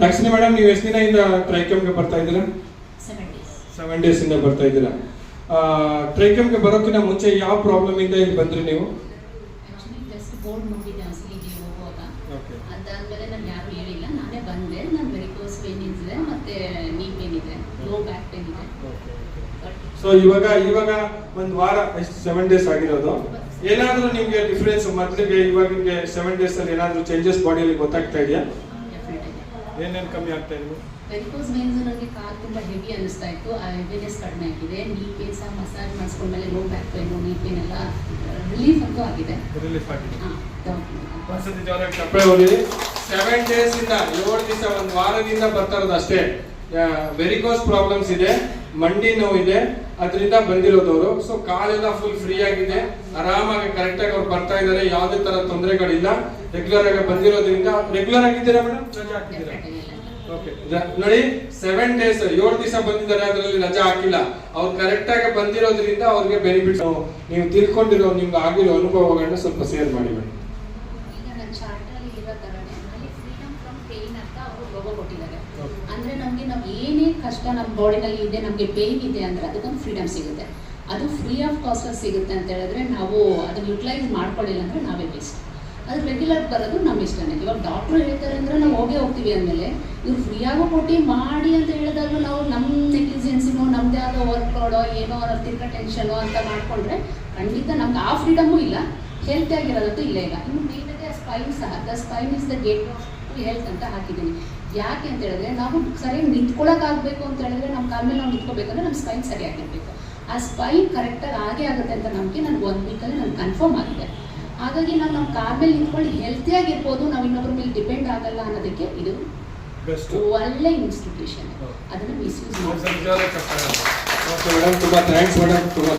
Lakshmi madam, ನೀವು ಎಷ್ಟು ದಿನದಿಂದ ಟ್ರೈಕಮ್ಗೆ ಬರ್ತಾ ಇದ್ದೀರಾ? 7 days ಇಂದ ಬರ್ತಾ ಇದ್ದೀರಾ. ಟ್ರೈಕಮ್ಗೆ ಬರೋಕ್ಕಿಂತ ಮುಂಚೆ ಯಾವ ಪ್ರಾಬ್ಲಮ್ ಇಂದ ಇಲ್ಲಿ ಬಂದ್ರಿ ನೀವು? ಬೋರ್ಡ್ ನೋಡಿದ್ದೆ ಅಸಲಿಗೆ ಹೋಗುವಾಗ. ಅದಾದ್ಮೇಲೆ ನಾನು ಯಾರು ಹೇಳಿಲ್ಲ, ನಾನೇ ಬಂದೆ. ನಾನು ವೆರಿಕೋಸ್ ಪೇನ್ ಇದೆ, ಮತ್ತೆ ನೀ ಪೇನ್ ಇದೆ, ಲೋ ಬ್ಯಾಕ್ ಪೇನ್ ಇದೆ. ಸೊ ಇವಾಗ ಒಂದು ವಾರ ಎಷ್ಟು 7 days ಆಗಿರೋದು. ಏನಾದರೂ ನಿಮಗೆ ಡಿಫ್ರೆನ್ಸ್ ಮೊದಲಿಗೆ ಇವಾಗಿಗೆ 7 days ಅಲ್ಲಿ ಏನಾದರೂ ಚೇಂಜಸ್ ಬಾಡಿಯಲ್ಲಿ ಗೊತ್ತಾಗ್ತಾ ಇದೆಯಾ? ಏನೇನು ಕಮ್ಮಿ ಆಗ್ತಾ ಇದೆ? ವೆರಿಕೋಸ್ ವೇನ್ಸ್ ನನಗೆ ಕಾಲು ತುಂಬಾ ಹೆವಿ ಅನಿಸ್ತಾ ಇತ್ತು, ಆ ಹೆವಿನೆಸ್ ಕಡಿಮೆ ಆಗಿದೆ. ನೀ ಪೇನ್ ಸಹ ಮಸಾಜ್ ಮಾಡಿಸ್ಕೊಂಡ್ಮೇಲೆ low back pain, knee pain ಎಲ್ಲ ರಿಲೀಫ್ ಅಂತೂ ಆಗಿದೆ. ರಿಲೀಫ್ ಆಗಿದೆ. ಒಂದ್ಸತಿ ಜೋರಾಗಿ ಚಪ್ಪಳೆ ಹೊಡೀರಿ. 7 days ಇಂದ 7 ದಿವಸ ಒಂದು ವಾರದಿಂದ ಬರ್ತಾ ಇರೋದು ಅಷ್ಟೇ. ವೆರಿಕೋಸ್ ಪ್ರಾಬ್ಲಮ್ಸ್ ಇದೆ, ಮಂಡಿ ನೋವು ಇದೆ, ಅದರಿಂದ ಬಂದಿರೋದವರು. ಸೊ ಕಾಲೆಲ್ಲ ಫುಲ್ ಫ್ರೀ ಆಗಿದೆ, ಆರಾಮಾಗಿ ಕರೆಕ್ಟ್ ಆಗಿ ಅವ್ರು ಬರ್ತಾ ಇದ್ದಾರೆ, ಯಾವುದೇ ತರ ತೊಂದರೆಗಳಿಲ್ಲ. ರೆಗ್ಯುಲರ್ ಆಗಿ ಬಂದಿರೋದ್ರಿಂದ. ರೆಗ್ಯುಲರ್ ಆಗಿದ್ದೀರಾ ಮೇಡಮ್? ರಜೆ ಹಾಕಿದ್ದೀರಾ? ಓಕೆ, ನೋಡಿ 7 days 7 ದಿವಸ ಬಂದಿದ್ದಾರೆ, ಅದರಲ್ಲಿ ರಜಾ ಹಾಕಿಲ್ಲ. ಅವ್ರು ಕರೆಕ್ಟ್ ಆಗಿ ಬಂದಿರೋದ್ರಿಂದ ಅವ್ರಿಗೆ ಬೆನಿಫಿಟ್ಸ್. ನೀವು ತಿಳ್ಕೊಂಡಿರೋ ನಿಮ್ಗೆ ಆಗಿರೋ ಅನುಭವಗಳನ್ನ ಸ್ವಲ್ಪ ಶೇರ್ ಮಾಡಿ ಮೇಡಮ್. ಈಗ ನನ್ನ ಚಾರ್ಟ್ ಅಲ್ಲಿ ಇರೋ ತರನೇ ಅಲ್ಲಿ ಫ್ರೀಡಮ್ ಫ್ರಮ್ ಪೇನ್ ಅಂತ ಅವರು ಲೋಗೋ ಕೊಟ್ಟಿದ್ದಾರೆ. ಅಂದ್ರೆ ನಮ್ಗೆ ನಾವು ಏನೇ ಕಷ್ಟ ನಮ್ಮ ಬಾಡಿನಲ್ಲಿ ಇದೆ, ನಮ್ಗೆ ಪೇನ್ ಇದೆ ಅಂದ್ರೆ ಅದಕ್ಕೊಂದು ಫ್ರೀಡಮ್ ಸಿಗುತ್ತೆ. ಅದು ಫ್ರೀ ಆಫ್ ಕಾಸ್ಟ್ ಅಲ್ಲಿ ಸಿಗುತ್ತೆ ಅಂತ ಹೇಳಿದ್ರೆ ನಾವು ಅದನ್ನ ಯುಟಿಲೈಸ್ ಮಾಡ್ಕೊಳ್ಳಿಲ್ಲ ಅಂದ್ರೆ ನಾವೇ ಬೇಸ್ಟ್. ಅದು ರೆಗ್ಯುಲರ್ ಬರೋದು ನಮ್ಮ ಇಷ್ಟನೇ. ಇವಾಗ ಡಾಕ್ಟ್ರು ಹೇಳ್ತಾರೆ ಅಂದ್ರೆ ನಾವು ಹೋಗ್ತೀವಿ ಅಂದಮೇಲೆ ಇವ್ರು ಫ್ರೀಯಾಗೂ ಕೊಟ್ಟು ಮಾಡಿ ಅಂತ ಹೇಳಿದಾಗಲೂ ನಾವು ನಮ್ಮ ನೆಗ್ಲಿಜೆನ್ಸಿನೋ ನಮ್ಮದೇ ಆದ ವರ್ಕ್ ಲೋಡೋ ಏನೋ ತಿರ್ಗ ಟೆನ್ಷನೋ ಅಂತ ಮಾಡಿಕೊಂಡ್ರೆ ಖಂಡಿತ ನಮ್ಗೆ ಆ ಫ್ರೀಡಮು ಇಲ್ಲ, ಹೆಲ್ತಿ ಆಗಿರೋದಂತೂ ಇಲ್ಲೇ ಇಲ್ಲ. ಇನ್ನು ಮೇಲಿದೆ ಸ್ಪೈನ್ ಸಹ. The spine is the gate of health ಅಂತ ಹಾಕಿದ್ದೀನಿ. ಯಾಕೆ ಅಂತ ಹೇಳಿದ್ರೆ ನಾವು ಸರಿಯಾಗಿ ನಿಂತ್ಕೊಳ್ಳೋಕ್ಕಾಗಬೇಕು ಅಂತ ಹೇಳಿದ್ರೆ ನಮ್ಮ ಕಾಲ ಮೇಲೆ ನಾವು ನಿಂತ್ಕೋಬೇಕಂದ್ರೆ ನಮ್ಮ ಸ್ಪೈನ್ ಸರಿಯಾಗಿರಬೇಕು. ಆ ಸ್ಪೈನ್ ಕರೆಕ್ಟಾಗಿ ಆಗೇ ಆಗುತ್ತೆ ಅಂತ ನಮಗೆ ನನಗೆ 1 ವೀಕಲ್ಲಿ ನನಗೆ ಕನ್ಫರ್ಮ್ ಆಗಿದೆ. ಹಾಗಾಗಿ ನಾವು ನಮ್ಮ ಕಾಲ ಮೇಲೆ ನಿಂತ್ಕೊಂಡು ಹೆಲ್ತಿಯಾಗಿರ್ಬೋದು, ನಾವು ಇನ್ನೊಬ್ಬರ ಮೇಲೆ ಡಿಪೆಂಡ್ ಆಗಲ್ಲ ಅನ್ನೋದಕ್ಕೆ ಇದು ಒಳ್ಳೆ ಇನ್ಸ್ಟಿಟ್ಯೂಷನ್. ಅದನ್ನು ಮಿಸ್ಯೂಸ್ ಮಾಡಿ.